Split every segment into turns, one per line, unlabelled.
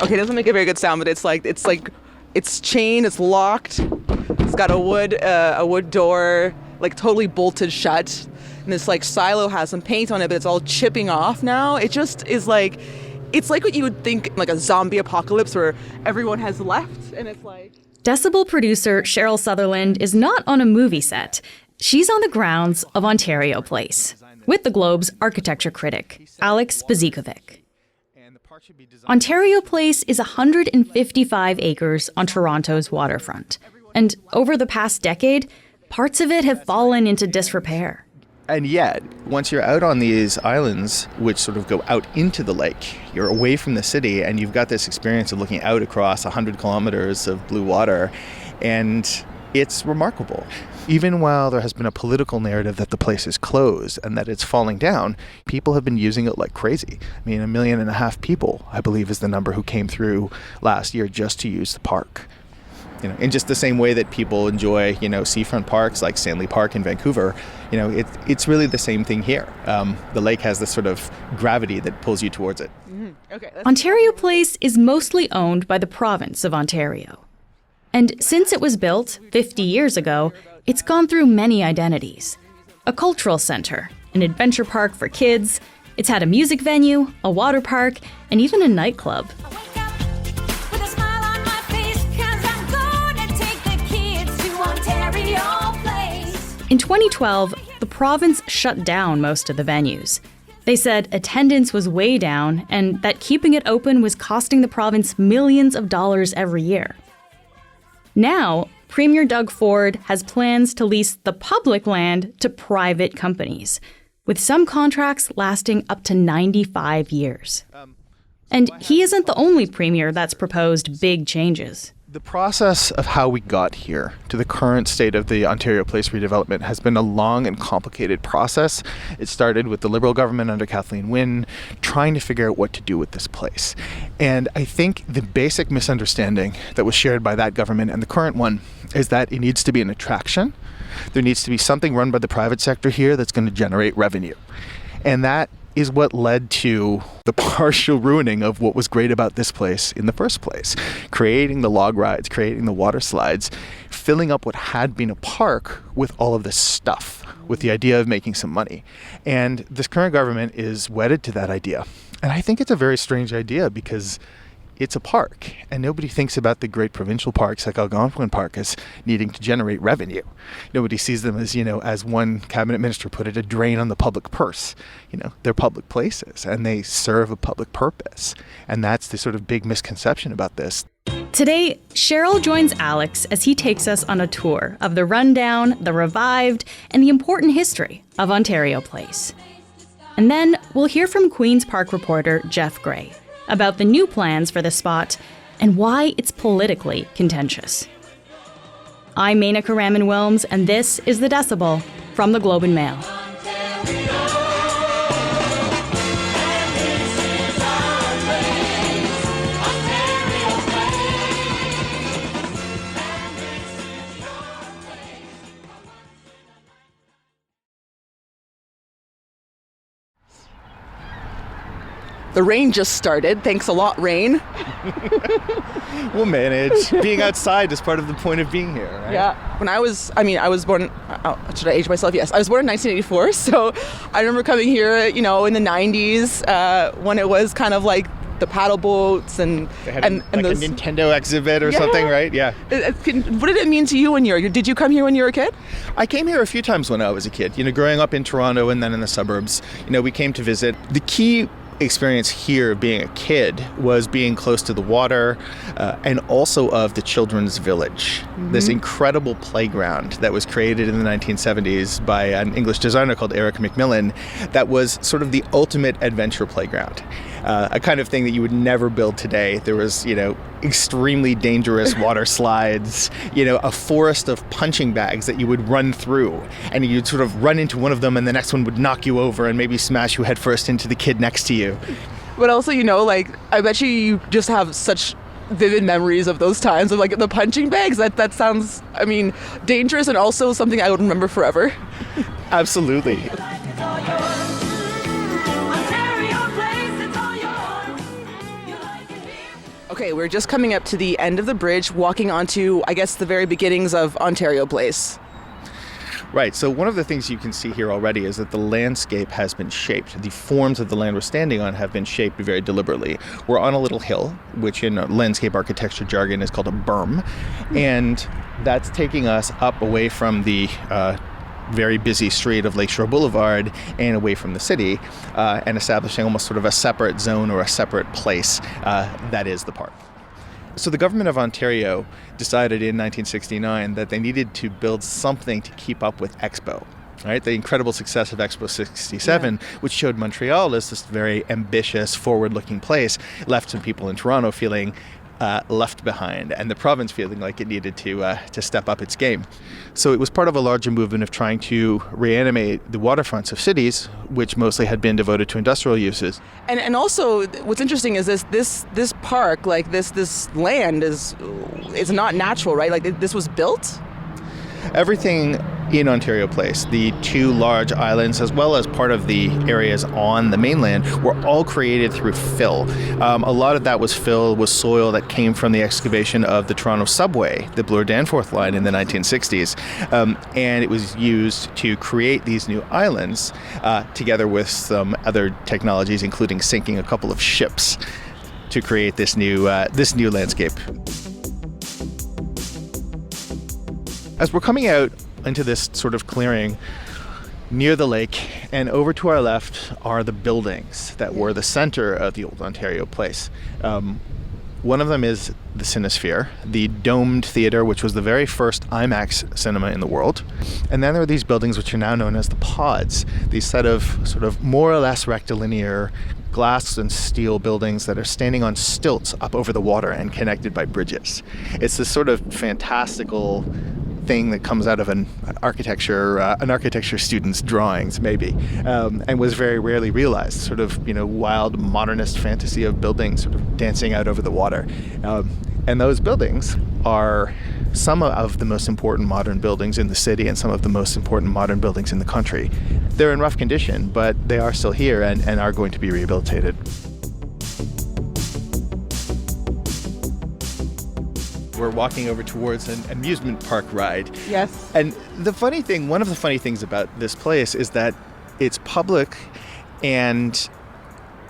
Okay, it doesn't make a very good sound, but it's chained, it's locked. It's got a wood door, like totally bolted shut. And this like silo has some paint on it, but it's all chipping off now. It just is like, it's like what you would think like a zombie apocalypse where everyone has left, and it's like...
Decibel producer Sherrill Sutherland is not on a movie set. She's on the grounds of Ontario Place with the Globe's architecture critic, Alex Bozikovic. Ontario Place is 155 acres on Toronto's waterfront. And over the past decade, parts of it have fallen into disrepair.
And yet, once you're out on these islands, which sort of go out into the lake, you're away from the city, and you've got this experience of looking out across 100 kilometers of blue water, and it's remarkable. Even while there has been a political narrative that the place is closed and that it's falling down, people have been using it like crazy. I mean, 1.5 million people, I believe, is the number who came through last year just to use the park. You know, in just the same way that people enjoy, seafront parks like Stanley Park in Vancouver, it's really the same thing here. The lake has this sort of gravity that pulls you towards it.
Mm-hmm. Okay,
Ontario Place is mostly owned by the province of Ontario. And since it was built 50 years ago, it's gone through many identities. A cultural center, an adventure park for kids, it's had a music venue, a water park, and even a nightclub. In 2012, the province shut down most of the venues. They said attendance was way down and that keeping it open was costing the province millions of dollars every year. Now, Premier Doug Ford has plans to lease the public land to private companies, with some contracts lasting up to 95 years. And he isn't the only premier that's proposed big changes.
The process of how we got here to the current state of the Ontario Place redevelopment has been a long and complicated process. It started with the Liberal government under Kathleen Wynne trying to figure out what to do with this place. And I think the basic misunderstanding that was shared by that government and the current one is that it needs to be an attraction. There needs to be something run by the private sector here that's going to generate revenue. And that is what led to the partial ruining of what was great about this place in the first place. Creating the log rides, creating the water slides, filling up what had been a park with all of this stuff, with the idea of making some money. And this current government is wedded to that idea. And I think it's a very strange idea because it's a park, and nobody thinks about the great provincial parks like Algonquin Park as needing to generate revenue. Nobody sees them as, as one cabinet minister put it, a drain on the public purse. They're public places, and they serve a public purpose. And that's the sort of big misconception about this.
Today, Sherrill joins Alex as he takes us on a tour of the rundown, the revived, and the important history of Ontario Place. And then we'll hear from Queen's Park reporter Jeff Gray about the new plans for the spot and why it's politically contentious. I'm Menaka Raman-Wilms, and this is The Decibel from the Globe and Mail.
The rain just started. Thanks a lot, rain.
We'll manage. Being outside is part of the point of being here, right?
Yeah. When I was born, should I age myself? Yes. I was born in 1984, so I remember coming here, in the 90s, when it was kind of like the paddle boats and those,
a Nintendo exhibit or something, right? Yeah.
What did it mean to you did you come here when you were a kid?
I came here a few times when I was a kid. Growing up in Toronto and then in the suburbs, we came to visit. The key experience here being a kid was being close to the water and also of the children's village. Mm-hmm. This incredible playground that was created in the 1970s by an English designer called Eric Macmillan that was sort of the ultimate adventure playground. A kind of thing that you would never build today. There was, extremely dangerous water slides, a forest of punching bags that you would run through, and you'd sort of run into one of them and the next one would knock you over and maybe smash you headfirst into the kid next to you.
But also, I bet you just have such vivid memories of those times of the punching bags. That sounds, dangerous and also something I would remember forever.
Absolutely.
Okay, we're just coming up to the end of the bridge, walking onto, I guess, the very beginnings of Ontario Place.
Right, so one of the things you can see here already is that the landscape has been shaped. The forms of the land we're standing on have been shaped very deliberately. We're on a little hill, which in landscape architecture jargon is called a berm, and that's taking us up away from the very busy street of Lakeshore Boulevard and away from the city, and establishing almost sort of a separate zone or a separate place that is the park. So the government of Ontario decided in 1969 that they needed to build something to keep up with Expo. Right, the incredible success of Expo 67, which showed Montreal as this very ambitious, forward-looking place, left some people in Toronto feeling left behind, and the province feeling like it needed to step up its game. So it was part of a larger movement of trying to reanimate the waterfronts of cities, which mostly had been devoted to industrial uses.
And also, what's interesting is this park, like this land is not natural, right? Like this was built.
Everything in Ontario Place, the two large islands as well as part of the areas on the mainland, were all created through fill. A lot of that was fill with soil that came from the excavation of the Toronto subway, the Bloor-Danforth line in the 1960s. And it was used to create these new islands together with some other technologies, including sinking a couple of ships to create this new landscape. As we're coming out into this sort of clearing near the lake, and over to our left are the buildings that were the center of the old Ontario Place. One of them is the Cinesphere, the domed theater, which was the very first IMAX cinema in the world. And then there are these buildings which are now known as the pods, these set of sort of more or less rectilinear glass and steel buildings that are standing on stilts up over the water and connected by bridges. It's this sort of fantastical thing that comes out of an architecture student's drawings, maybe, and was very rarely realized. Sort of, wild modernist fantasy of buildings sort of dancing out over the water. And those buildings are some of the most important modern buildings in the city and some of the most important modern buildings in the country. They're in rough condition, but they are still here and are going to be rehabilitated. We're walking over towards an amusement park ride.
Yes.
And one of the funny things about this place is that it's public and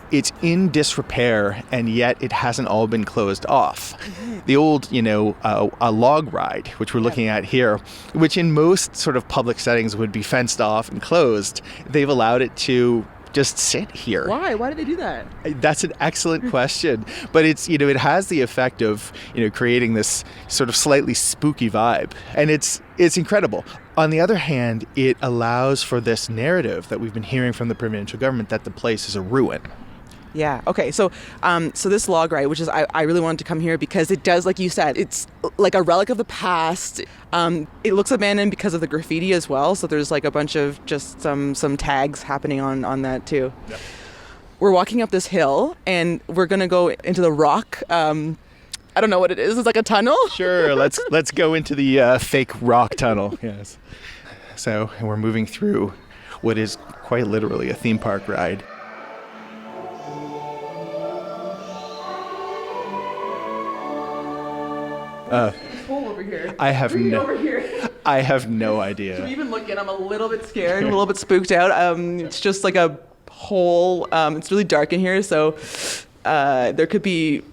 it's in disrepair, and yet it hasn't all been closed off. Mm-hmm. The old, a log ride, which we're looking at here, which in most sort of public settings would be fenced off and closed, they've allowed it to just sit here.
Why? Why did they do that?
That's an excellent question. But it's, it has the effect of, creating this sort of slightly spooky vibe. And it's incredible. On the other hand, it allows for this narrative that we've been hearing from the provincial government that the place is a ruin.
Yeah. Okay. So this log ride, which is I really wanted to come here because it does, like you said, it's like a relic of the past. It looks abandoned because of the graffiti as well. So there's like a bunch of just some tags happening on that too. Yep. We're walking up this hill and we're gonna go into the rock. I don't know what it is. It's like a tunnel.
Sure. Let's go into the fake rock tunnel. Yes. So we're moving through what is quite literally a theme park ride.
Over here.
I have no idea.
Can we even look in? I'm a little bit scared, a little bit spooked out. It's just like a hole. It's really dark in here, so there could be,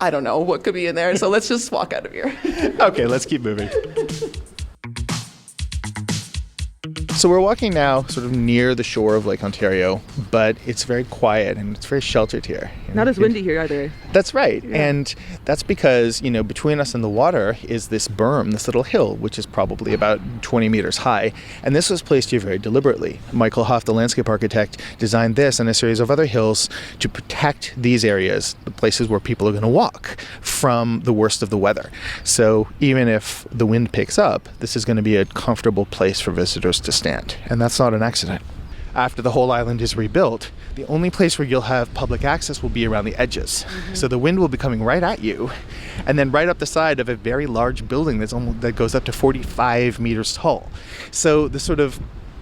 I don't know what could be in there. So let's just walk out of here.
Okay, let's keep moving. So we're walking now sort of near the shore of Lake Ontario, but it's very quiet and it's very sheltered here.
Not as windy here either.
That's right.
Yeah.
And that's because, between us and the water is this berm, this little hill, which is probably about 20 meters high. And this was placed here very deliberately. Michael Hoff, the landscape architect, designed this and a series of other hills to protect these areas, the places where people are going to walk, from the worst of the weather. So even if the wind picks up, this is going to be a comfortable place for visitors to stand. And that's not an accident. After the whole island is rebuilt, the only place where you'll have public access will be around the edges. Mm-hmm. So the wind will be coming right at you, and then right up the side of a very large building that goes up to 45 meters tall. So the sort of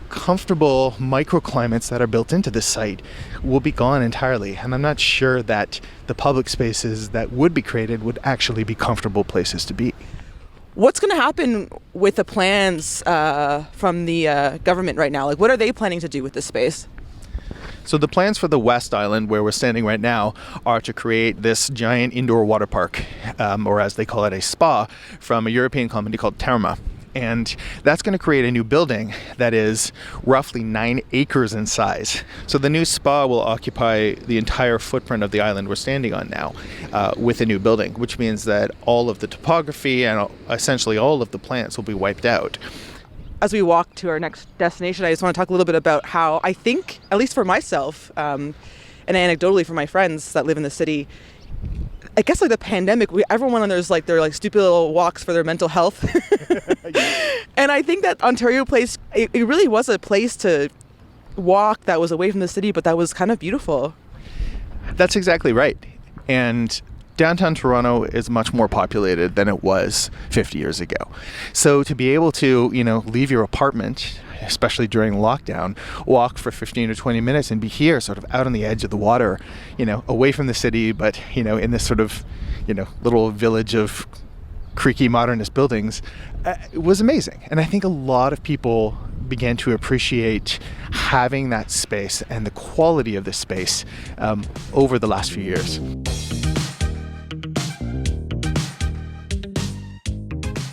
comfortable microclimates that are built into this site will be gone entirely. And I'm not sure that the public spaces that would be created would actually be comfortable places to be.
What's going to happen with the plans from the government right now? Like, what are they planning to do with this space?
So the plans for the West Island, where we're standing right now, are to create this giant indoor water park, or as they call it, a spa, from a European company called Therma. And that's going to create a new building that is roughly 9 acres in size. So the new spa will occupy the entire footprint of the island we're standing on now with a new building, which means that all of the topography and essentially all of the plants will be wiped out.
As we walk to our next destination, I just want to talk a little bit about how I think, at least for myself, and anecdotally for my friends that live in the city, I guess like the pandemic, everyone went on their stupid little walks for their mental health. And I think that Ontario Place, it really was a place to walk that was away from the city, but that was kind of beautiful.
That's exactly right. And downtown Toronto is much more populated than it was 50 years ago. So to be able to, leave your apartment, especially during lockdown, walk for 15 or 20 minutes and be here sort of out on the edge of the water, away from the city, but, in this sort of, little village of creaky modernist buildings, it was amazing. And I think a lot of people began to appreciate having that space and the quality of this space over the last few years.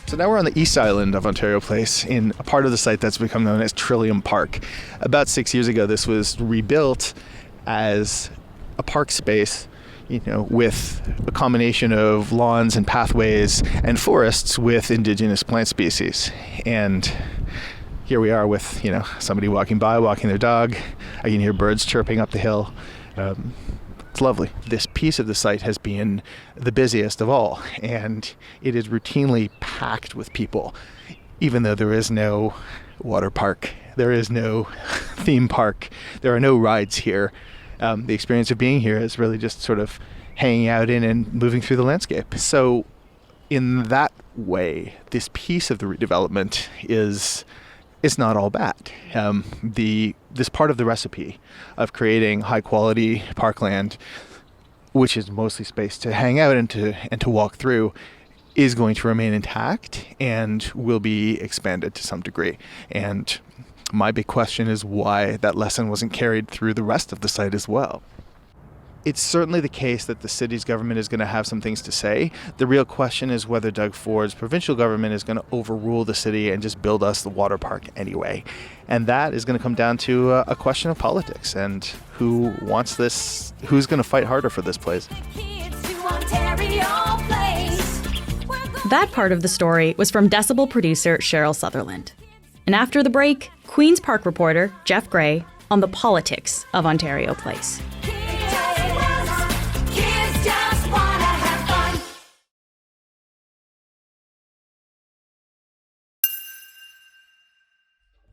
So now we're on the east island of Ontario Place in a part of the site that's become known as Trillium Park. About 6 years ago, this was rebuilt as a park space, with a combination of lawns and pathways and forests with indigenous plant species. And here we are with, somebody walking by, walking their dog. I can hear birds chirping up the hill. It's lovely. This piece of the site has been the busiest of all, and it is routinely packed with people, even though there is no water park, there is no theme park, there are no rides here. The experience of being here is really just sort of hanging out in and moving through the landscape. So in that way, this piece of the redevelopment is not all bad. This part of the recipe of creating high quality parkland, which is mostly space to hang out and to walk through, is going to remain intact and will be expanded to some degree. And my big question is why that lesson wasn't carried through the rest of the site as well. It's certainly the case that the city's government is going to have some things to say. The real question is whether Doug Ford's provincial government is going to overrule the city and just build us the water park anyway. And that is going to come down to a question of politics and who wants this, who's going to fight harder for this place.
That part of the story was from Decibel producer Sherrill Sutherland. And after the break, Queen's Park reporter Jeff Gray on the politics of Ontario Place.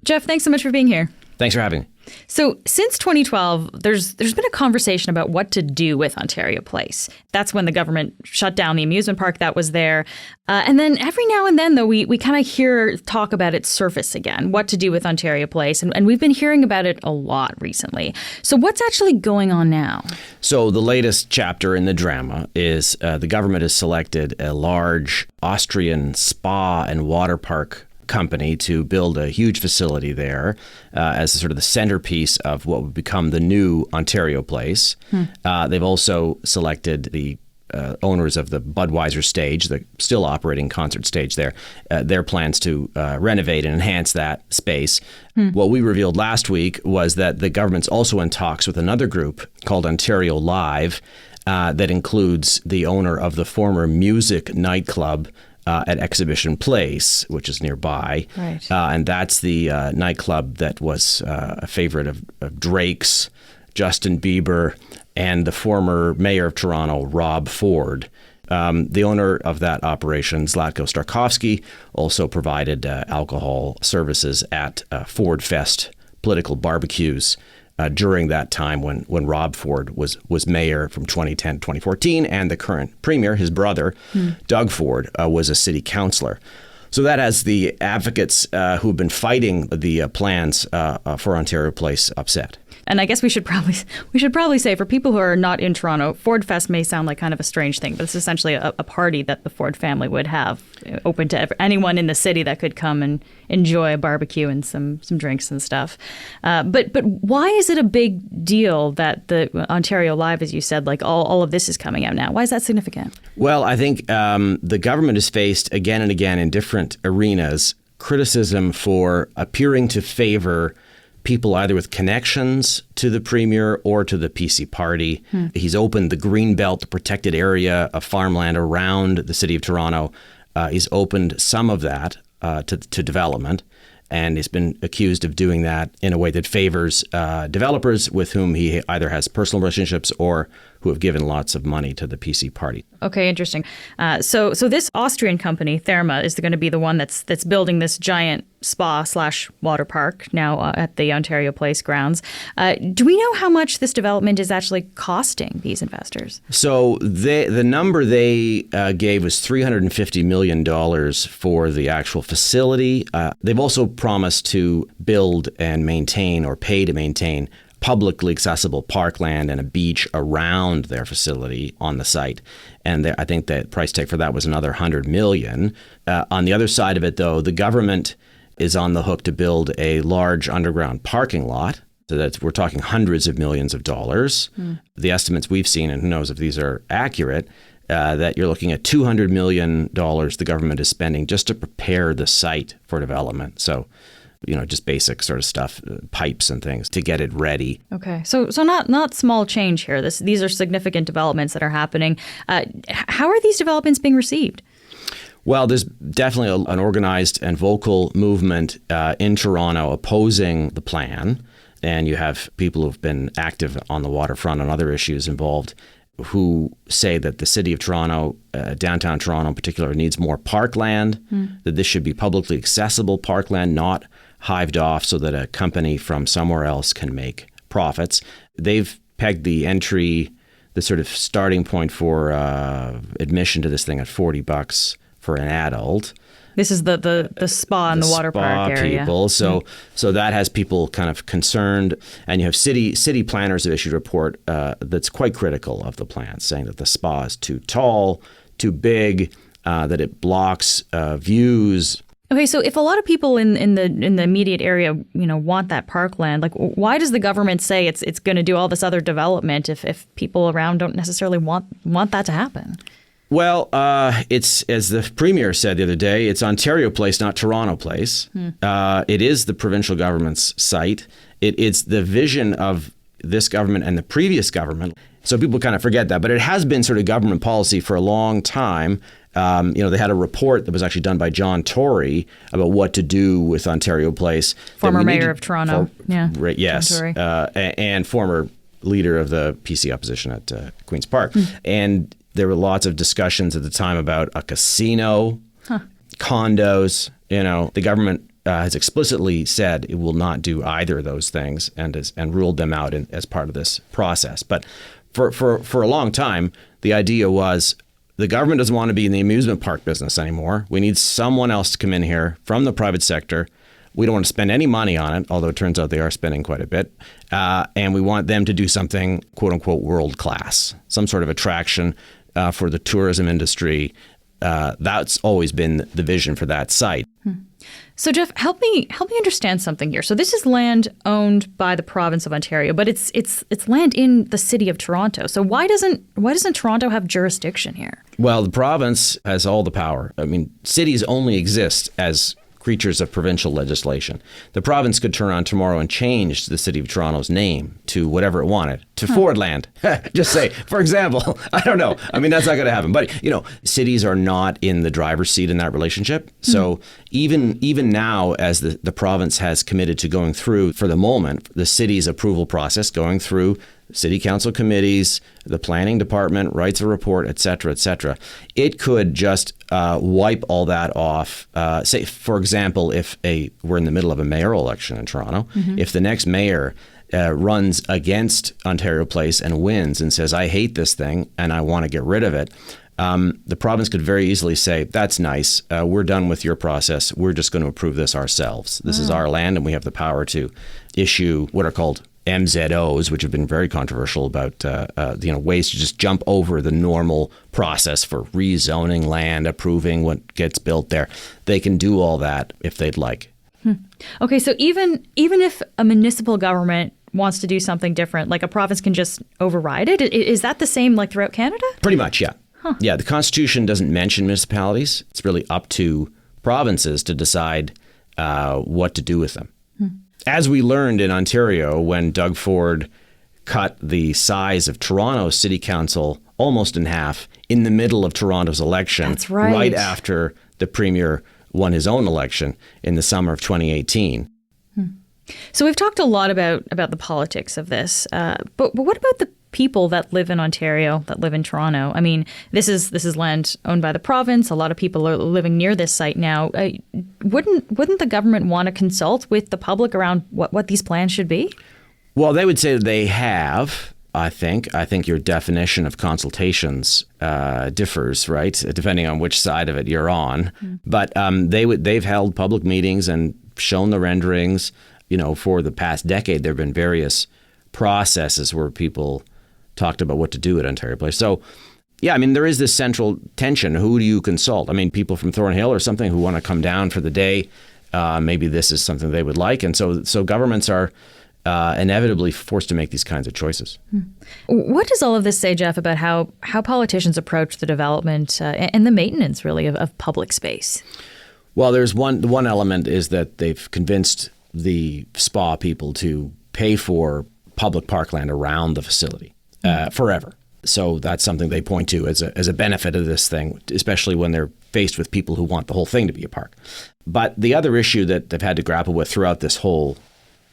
Jeff, thanks so much for being here.
Thanks for having me.
So since 2012, there's been a conversation about what to do with Ontario Place. That's when the government shut down the amusement park that was there. And then every now and then, though, we kind of hear talk about it surface again, what to do with Ontario Place. And we've been hearing about it a lot recently. So what's actually going on now?
So the latest chapter in the drama is the government has selected a large Austrian spa and water park company to build a huge facility there as sort of the centerpiece of what would become the new Ontario Place. They've also selected the owners of the Budweiser stage, the still operating concert stage there, their plans to renovate and enhance that space. What we revealed last week was that the government's also in talks with another group called Ontario Live that includes the owner of the former music nightclub at Exhibition Place, which is nearby.
Right.
And that's the nightclub that was a favorite of Drake's, Justin Bieber, and the former mayor of Toronto, Rob Ford. The owner of that operation, Zlatko Starkovsky, also provided alcohol services at Ford Fest political barbecues during that time when Rob Ford was mayor from 2010 to 2014, and the current premier, his brother, Doug Ford, was a city councillor. So that has the advocates who've been fighting the plans for Ontario Place upset.
And I guess we should probably say, for people who are not in Toronto, Ford Fest may sound like kind of a strange thing, but it's essentially a party that the Ford family would have, open to anyone in the city that could come and enjoy a barbecue and some drinks and stuff. But why is it a big deal that the Ontario Live, as you said, like all of this is coming out now? Why is that significant?
Well, I think the government has faced again and again in different arenas criticism for appearing to favor people either with connections to the premier or to the PC party. He's opened the green belt, the protected area of farmland around the city of Toronto. He's opened some of that to development, and he's been accused of doing that in a way that favors developers with whom he either has personal relationships or who have given lots of money to the PC party.
Okay, interesting. So this Austrian company, Therma, is going to be the one that's building this giant spa/water park now at the Ontario Place grounds. Do we know how much this development is actually costing these investors?
So the number they gave was $350 million for the actual facility. They've also promised to build and maintain or pay to maintain publicly accessible parkland and a beach around their facility on the site. And I think the price tag for that was another $100 million. On the other side of it, though, the government is on the hook to build a large underground parking lot. So we're talking hundreds of millions of dollars. The estimates we've seen, and who knows if these are accurate, that you're looking at $200 million the government is spending just to prepare the site for development. So just basic sort of stuff, pipes and things to get it ready. Okay.
So not small change here. These are significant developments that are happening. How are these developments being received?
Well, there's definitely an organized and vocal movement in Toronto opposing the plan. And you have people who've been active on the waterfront on other issues involved who say that the city of Toronto, downtown Toronto in particular, needs more parkland, that this should be publicly accessible parkland, not hived off so that a company from somewhere else can make profits. They've pegged the sort of starting point for admission to this thing at $40 for an adult.
This is the spa and the water park area.
People. So that has people kind of concerned. And you have city planners have issued a report that's quite critical of the plan, saying that the spa is too tall, too big, that it blocks views.
Okay, so if a lot of people in the immediate area, want that parkland, like why does the government say it's going to do all this other development if people around don't necessarily want that to happen?
Well, it's, as the Premier said the other day, it's Ontario Place, not Toronto Place. It is the provincial government's site. It's the vision of this government and the previous government. So people kind of forget that. But it has been sort of government policy for a long time. They had a report that was actually done by John Tory about what to do with Ontario Place.
Former mayor of Toronto.
Yes. And former leader of the PC opposition at Queen's Park. And there were lots of discussions at the time about a casino, condos. The government has explicitly said it will not do either of those things and ruled them out as part of this process. But for a long time, the idea was the government doesn't want to be in the amusement park business anymore. We need someone else to come in here from the private sector. We don't want to spend any money on it, although it turns out they are spending quite a bit. And we want them to do something, quote unquote, world class, some sort of attraction for the tourism industry. That's always been the vision for that site.
So Jeff, help me understand something here. So this is land owned by the province of Ontario, but it's land in the city of Toronto. So why doesn't Toronto have jurisdiction here?
Well, the province has all the power. I mean, cities only exist as creatures of provincial legislation. The province could turn around tomorrow and change the city of Toronto's name to whatever it wanted, to Fordland. Just say, for example, I don't know. I mean, that's not going to happen. But, cities are not in the driver's seat in that relationship. So even now, as the province has committed to going through, for the moment, the city's approval process, going through city council committees, the planning department, writes a report, et cetera, it could just wipe all that off. Say, for example, if we're in the middle of a mayoral election in Toronto, if the next mayor runs against Ontario Place and wins and says, I hate this thing and I want to get rid of it, the province could very easily say, that's nice, we're done with your process, we're just going to approve this ourselves. This is our land, and we have the power to issue what are called MZOs, which have been very controversial about ways to just jump over the normal process for rezoning land, approving what gets built there. They can do all that if they'd like.
Okay, so even if a municipal government wants to do something different, like a province can just override it? Is that the same like throughout Canada?
Pretty much, yeah. Yeah, the Constitution doesn't mention municipalities. It's really up to provinces to decide what to do with them. As we learned in Ontario when Doug Ford cut the size of Toronto's city council almost in half in the middle of Toronto's election.
That's right.
Right after the premier won his own election in the summer of 2018.
So we've talked a lot about the politics of this, but what about the people that live in Ontario, that live in Toronto? I mean, this is land owned by the province. A lot of people are living near this site now. Wouldn't the government want to consult with the public around what these plans should be?
Well, they would say they have. I think your definition of consultations differs, right, depending on which side of it you're on. But they've held public meetings and shown the renderings. For the past decade, there have been various processes where people talked about what to do at Ontario Place. So, yeah, I mean, there is this central tension. Who do you consult? I mean, people from Thornhill or something who want to come down for the day. Maybe this is something they would like. And so governments are inevitably forced to make these kinds of choices.
What does all of this say, Jeff, about how politicians approach the development and the maintenance, really, of public space?
Well, there's one element is that they've convinced the spa people to pay for public parkland around the facility forever. So that's something they point to as a benefit of this thing, especially when they're faced with people who want the whole thing to be a park. But the other issue that they've had to grapple with throughout this whole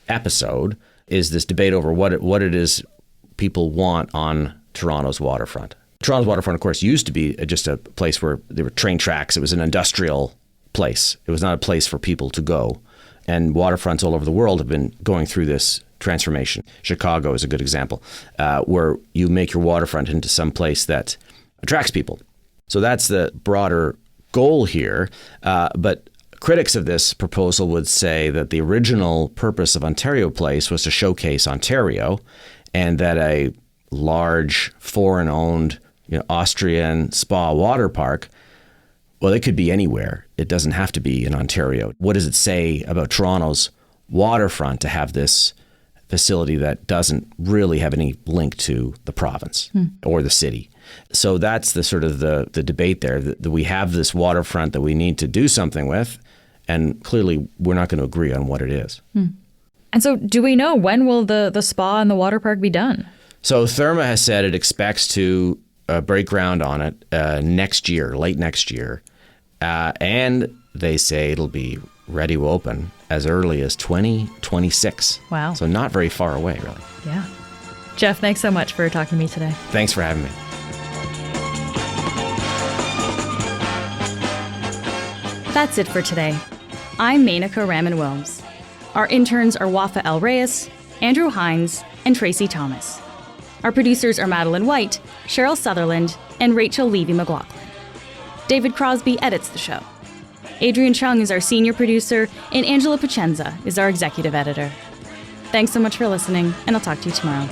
episode is this debate over what it is people want on Toronto's waterfront. Toronto's waterfront, of course, used to be just a place where there were train tracks. It was an industrial place. It was not a place for people to go. And waterfronts all over the world have been going through this transformation. Chicago is a good example, where you make your waterfront into some place that attracts people. So that's the broader goal here. But critics of this proposal would say that the original purpose of Ontario Place was to showcase Ontario, and that a large foreign-owned Austrian spa water park, well, it could be anywhere. It doesn't have to be in Ontario. What does it say about Toronto's waterfront to have this facility that doesn't really have any link to the province or the city? So that's the sort of the debate there, that we have this waterfront that we need to do something with, and clearly we're not going to agree on what it is.
And so do we know when will the spa and the water park be done?
So Therma has said it expects to break ground on it next year, late next year. And they say it'll be ready to open as early as 2026.
Wow.
So not very far away, really.
Yeah. Jeff, thanks so much for talking to me today.
Thanks for having me.
That's it for today. I'm Menaka Raman-Wilms. Our interns are Wafa El Reyes, Andrew Hines, and Tracy Thomas. Our producers are Madeline White, Sherrill Sutherland, and Rachel Levy-McLaughlin. David Crosby edits the show. Adrian Chung is our senior producer, and Angela Pacenza is our executive editor. Thanks so much for listening, and I'll talk to you tomorrow.